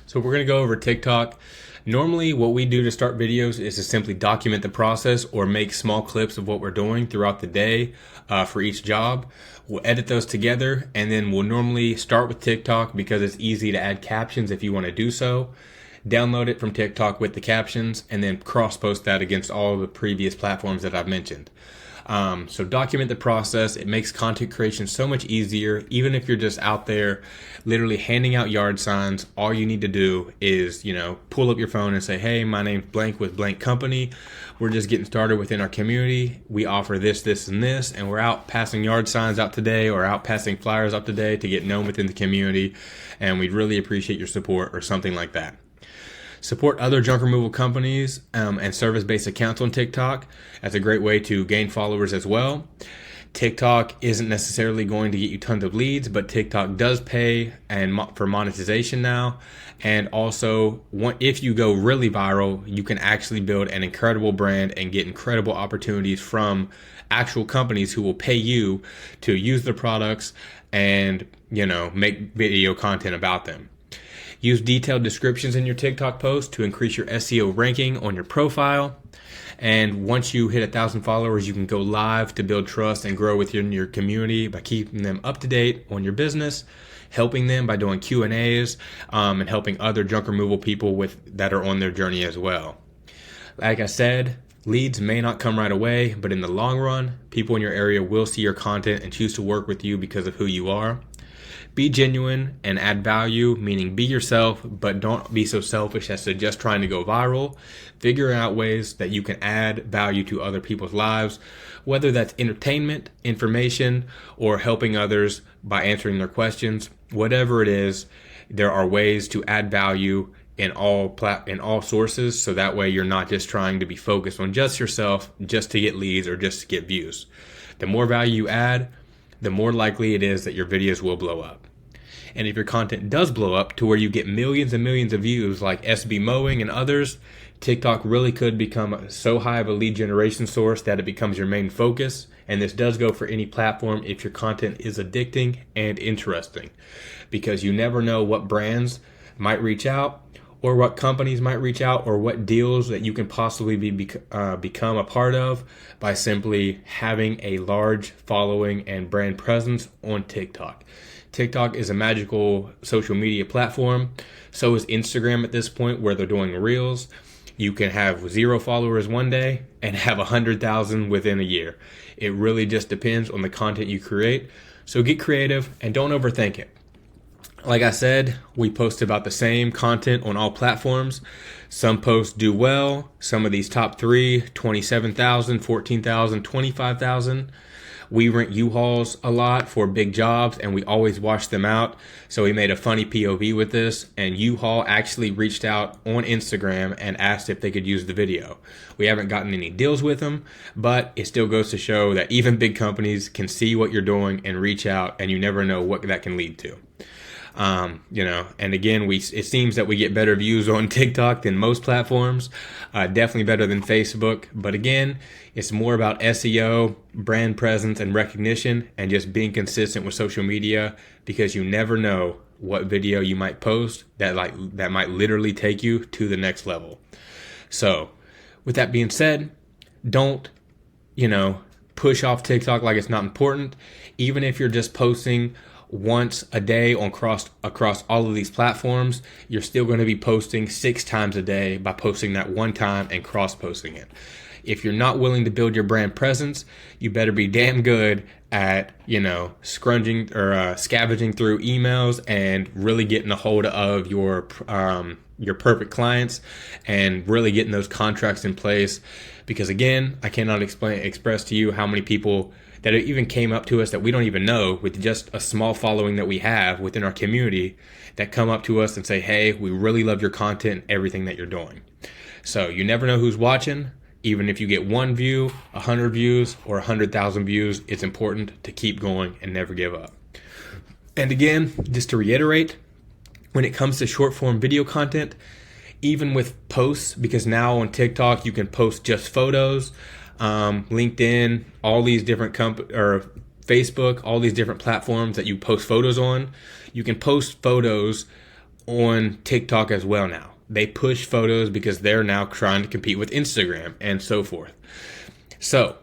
So we're going to go over TikTok. Normally, what we do to start videos is to simply document the process or make small clips of what we're doing throughout the day for each job. We'll edit those together, and then we'll normally start with TikTok because it's easy to add captions if you want to do so. Download it from TikTok with the captions, and then cross-post that against all the previous platforms that I've mentioned. So document the process. It makes content creation so much easier. Even if you're just out there literally handing out yard signs, all you need to do is, pull up your phone and say, hey, my name's blank with blank company. We're just getting started within our community. We offer this, this, and this, and we're out passing yard signs out today or out passing flyers out today to get known within the community. And we'd really appreciate your support or something like that. Support other junk removal companies and service-based accounts on TikTok. That's a great way to gain followers as well. TikTok isn't necessarily going to get you tons of leads, but TikTok does pay for monetization now. And also, if you go really viral, you can actually build an incredible brand and get incredible opportunities from actual companies who will pay you to use their products and, make video content about them. Use detailed descriptions in your TikTok post to increase your SEO ranking on your profile. And once you hit 1,000 followers, you can go live to build trust and grow within your community by keeping them up to date on your business, helping them by doing Q&As, and helping other junk removal people that are on their journey as well. Like I said, leads may not come right away, but in the long run, people in your area will see your content and choose to work with you because of who you are. Be genuine and add value, meaning be yourself, but don't be so selfish as to just trying to go viral. Figure out ways that you can add value to other people's lives, whether that's entertainment, information, or helping others by answering their questions. Whatever it is, there are ways to add value in all sources, so that way you're not just trying to be focused on just yourself, just to get leads or just to get views. The more value you add, the more likely it is that your videos will blow up. And if your content does blow up to where you get millions and millions of views like SB Mowing and others, TikTok really could become so high of a lead generation source that it becomes your main focus. And this does go for any platform if your content is addicting and interesting, because you never know what brands might reach out or what companies might reach out or what deals that you can possibly become a part of by simply having a large following and brand presence on TikTok. TikTok is a magical social media platform. So is Instagram at this point, where they're doing Reels. You can have 0 followers one day and have 100,000 within a year. It really just depends on the content you create. So get creative and don't overthink it. Like I said, we post about the same content on all platforms. Some posts do well. Some of these top 3, 27,000, 14,000, 25,000. We rent U-Hauls a lot for big jobs, and we always wash them out. So we made a funny POV with this, and U-Haul actually reached out on Instagram and asked if they could use the video. We haven't gotten any deals with them, but it still goes to show that even big companies can see what you're doing and reach out, and you never know what that can lead to. And again, it seems that we get better views on TikTok than most platforms, definitely better than Facebook. But again, it's more about SEO, brand presence, and recognition, and just being consistent with social media, because you never know what video you might post that might literally take you to the next level. So with that being said, don't, push off TikTok like it's not important. Even if you're just posting once a day across all of these platforms, you're still going to be posting 6 times a day by posting that one time and cross-posting it. If you're not willing to build your brand presence, you better be damn good at, scavenging through emails and really getting a hold of your perfect clients and really getting those contracts in place. Because again, I cannot express to you how many people that even came up to us that we don't even know, with just a small following that we have within our community, that come up to us and say, hey, we really love your content and everything that you're doing. So you never know who's watching. Even if you get 1 view, 100 views, or 100,000 views, it's important to keep going and never give up. And again, just to reiterate, when it comes to short form video content, even with posts, because now on TikTok you can post just photos, LinkedIn, all these different Facebook, all these different platforms that you post photos on. You can post photos on TikTok as well now. They push photos because they're now trying to compete with Instagram and so forth. So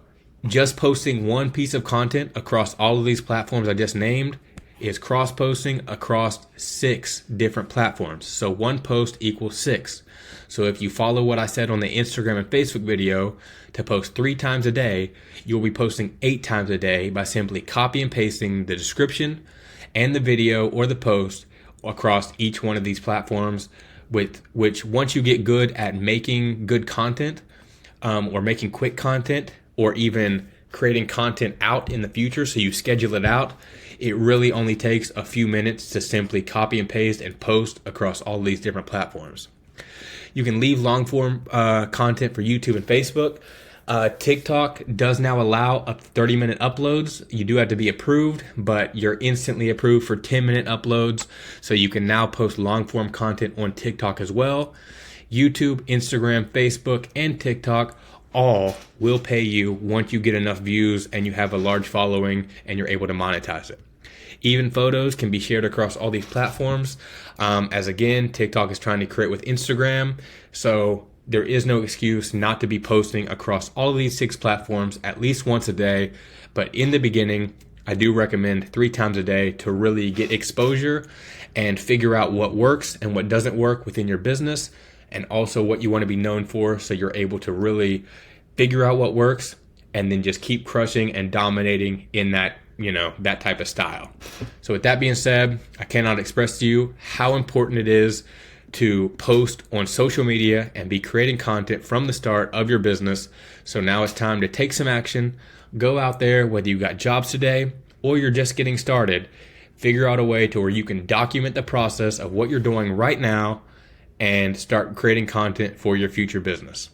just posting one piece of content across all of these platforms I just named is cross-posting across 6 different platforms. So one post equals 6. So if you follow what I said on the Instagram and Facebook video to post 3 times a day, you'll be posting 8 times a day by simply copy and pasting the description and the video or the post across each one of these platforms, with which once you get good at making good content, or making quick content, or even creating content out in the future, so you schedule it out, it really only takes a few minutes to simply copy and paste and post across all these different platforms. You can leave long form content for YouTube and Facebook. TikTok does now allow up to 30-minute uploads. You do have to be approved, but you're instantly approved for 10-minute uploads. So you can now post long form content on TikTok as well. YouTube, Instagram, Facebook, and TikTok all will pay you once you get enough views and you have a large following and you're able to monetize it. Even photos can be shared across all these platforms. As again, TikTok is trying to create with Instagram. So there is no excuse not to be posting across all of these 6 platforms at least once a day. But in the beginning, I do recommend 3 times a day to really get exposure and figure out what works and what doesn't work within your business, and also what you want to be known for, so you're able to really figure out what works and then just keep crushing and dominating in that, that type of style. So with that being said, I cannot express to you how important it is to post on social media and be creating content from the start of your business. So now it's time to take some action. Go out there, whether you got jobs today or you're just getting started, figure out a way to where you can document the process of what you're doing right now and start creating content for your future business.